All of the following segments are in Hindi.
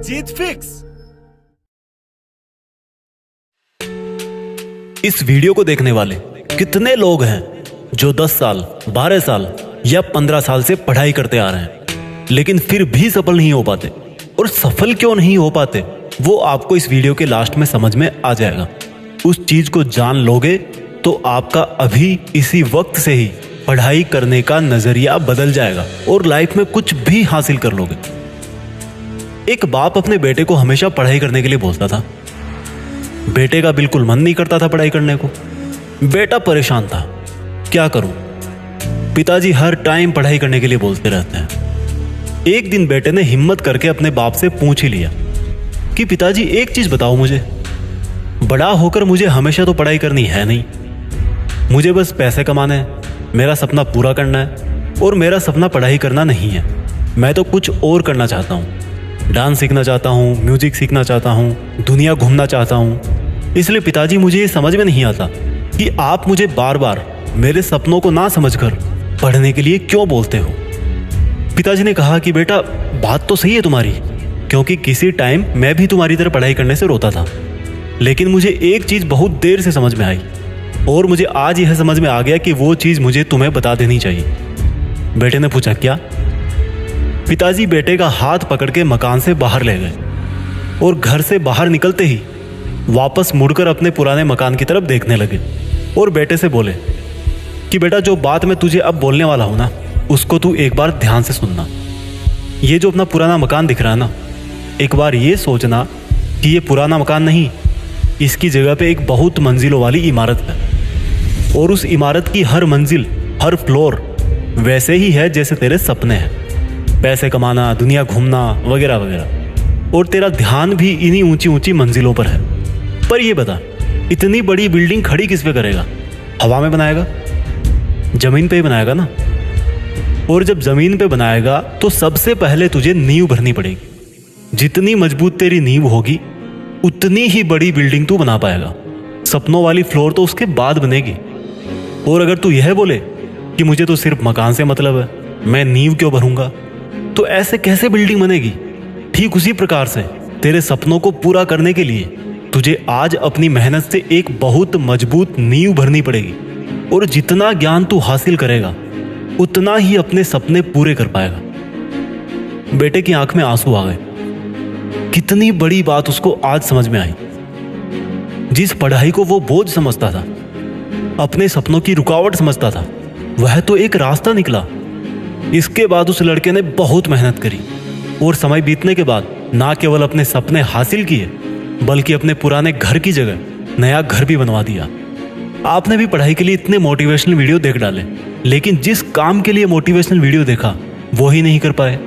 जीत फिक्स। इस वीडियो को देखने वाले कितने लोग हैं जो 10 साल 12 साल या 15 साल से पढ़ाई करते आ रहे हैं लेकिन फिर भी सफल नहीं हो पाते। और सफल क्यों नहीं हो पाते वो आपको इस वीडियो के लास्ट में समझ में आ जाएगा। उस चीज को जान लोगे तो आपका अभी इसी वक्त से ही पढ़ाई करने का नजरिया बदल जाएगा और लाइफ में कुछ भी हासिल कर लोगे। एक बाप अपने बेटे को हमेशा पढ़ाई करने के लिए बोलता था। बेटे का बिल्कुल मन नहीं करता था पढ़ाई करने को। बेटा परेशान था, क्या करूं। पिताजी हर टाइम पढ़ाई करने के लिए बोलते रहते हैं। एक दिन बेटे ने हिम्मत करके अपने बाप से पूछ ही लिया कि पिताजी एक चीज बताओ मुझे, बड़ा होकर मुझे हमेशा तो पढ़ाई करनी है नहीं, मुझे बस पैसे कमाने हैं, मेरा सपना पूरा करना है और मेरा सपना पढ़ाई करना नहीं है। मैं तो कुछ और करना चाहता हूँ, डांस सीखना चाहता हूँ, म्यूजिक सीखना चाहता हूँ, दुनिया घूमना चाहता हूँ। इसलिए पिताजी मुझे ये समझ में नहीं आता कि आप मुझे बार बार मेरे सपनों को ना समझकर पढ़ने के लिए क्यों बोलते हो। पिताजी ने कहा कि बेटा बात तो सही है तुम्हारी, क्योंकि किसी टाइम मैं भी तुम्हारी तरह पढ़ाई करने से रोता था, लेकिन मुझे एक चीज बहुत देर से समझ में आई और मुझे आज यह समझ में आ गया कि वो चीज मुझे तुम्हें बता देनी चाहिए। बेटे ने पूछा क्या? पिताजी बेटे का हाथ पकड़ के मकान से बाहर ले गए और घर से बाहर निकलते ही वापस मुड़कर अपने पुराने मकान की तरफ देखने लगे और बेटे से बोले कि बेटा जो बात मैं तुझे अब बोलने वाला हूं ना, उसको तू एक बार ध्यान से सुनना। ये जो अपना पुराना मकान दिख रहा है ना, एक बार ये सोचना कि ये पुराना मकान नहीं, इसकी जगह पे एक बहुत मंजिलों वाली इमारत है और उस इमारत की हर मंजिल, हर फ्लोर वैसे ही है जैसे तेरे सपने हैं, पैसे कमाना, दुनिया घूमना वगैरह वगैरह। और तेरा ध्यान भी इन्हीं ऊंची ऊंची मंजिलों पर है। पर ये बता, इतनी बड़ी बिल्डिंग खड़ी किस पे करेगा? हवा में बनाएगा? जमीन पे ही बनाएगा ना। और जब जमीन पे बनाएगा तो सबसे पहले तुझे नींव भरनी पड़ेगी। जितनी मजबूत तेरी नींव होगी उतनी ही बड़ी बिल्डिंग तू बना पाएगा। सपनों वाली फ्लोर तो उसके बाद बनेगी। और अगर तू यह बोले कि मुझे तो सिर्फ मकान से मतलब है, मैं नींव क्यों भरूंगा, तो ऐसे कैसे बिल्डिंग बनेगी? ठीक उसी प्रकार से तेरे सपनों को पूरा करने के लिए तुझे आज अपनी मेहनत से एक बहुत मजबूत नींव भरनी पड़ेगी। और जितना ज्ञान तू हासिल करेगा उतना ही अपने सपने पूरे कर पाएगा। बेटे की आंख में आंसू आ गए। कितनी बड़ी बात उसको आज समझ में आई। जिस पढ़ाई को वो बोझ समझता था, अपने सपनों की रुकावट समझता था, वह तो एक रास्ता निकला। इसके बाद उस लड़के ने बहुत मेहनत करी और समय बीतने के बाद ना केवल अपने सपने हासिल किए बल्कि अपने पुराने घर की जगह नया घर भी बनवा दिया। आपने भी पढ़ाई के लिए इतने मोटिवेशनल वीडियो देख डाले, लेकिन जिस काम के लिए मोटिवेशनल वीडियो देखा वो ही नहीं कर पाए।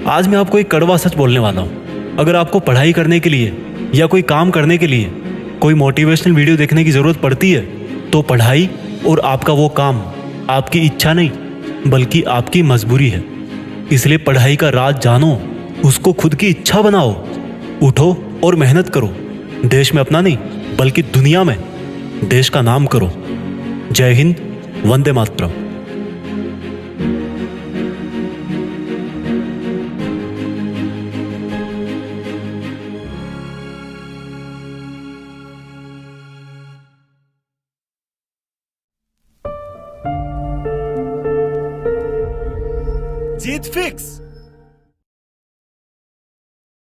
आज मैं आपको एक कड़वा सच बोलने वाला हूँ। अगर आपको पढ़ाई करने के लिए या कोई काम करने के लिए कोई मोटिवेशनल वीडियो देखने की जरूरत पड़ती है तो पढ़ाई और आपका वो काम आपकी इच्छा नहीं बल्कि आपकी मजबूरी है। इसलिए पढ़ाई का राज जानो, उसको खुद की इच्छा बनाओ, उठो और मेहनत करो। देश में अपना नहीं बल्कि दुनिया में देश का नाम करो। जय हिंद, वंदे मातरम। जीत फिक्स।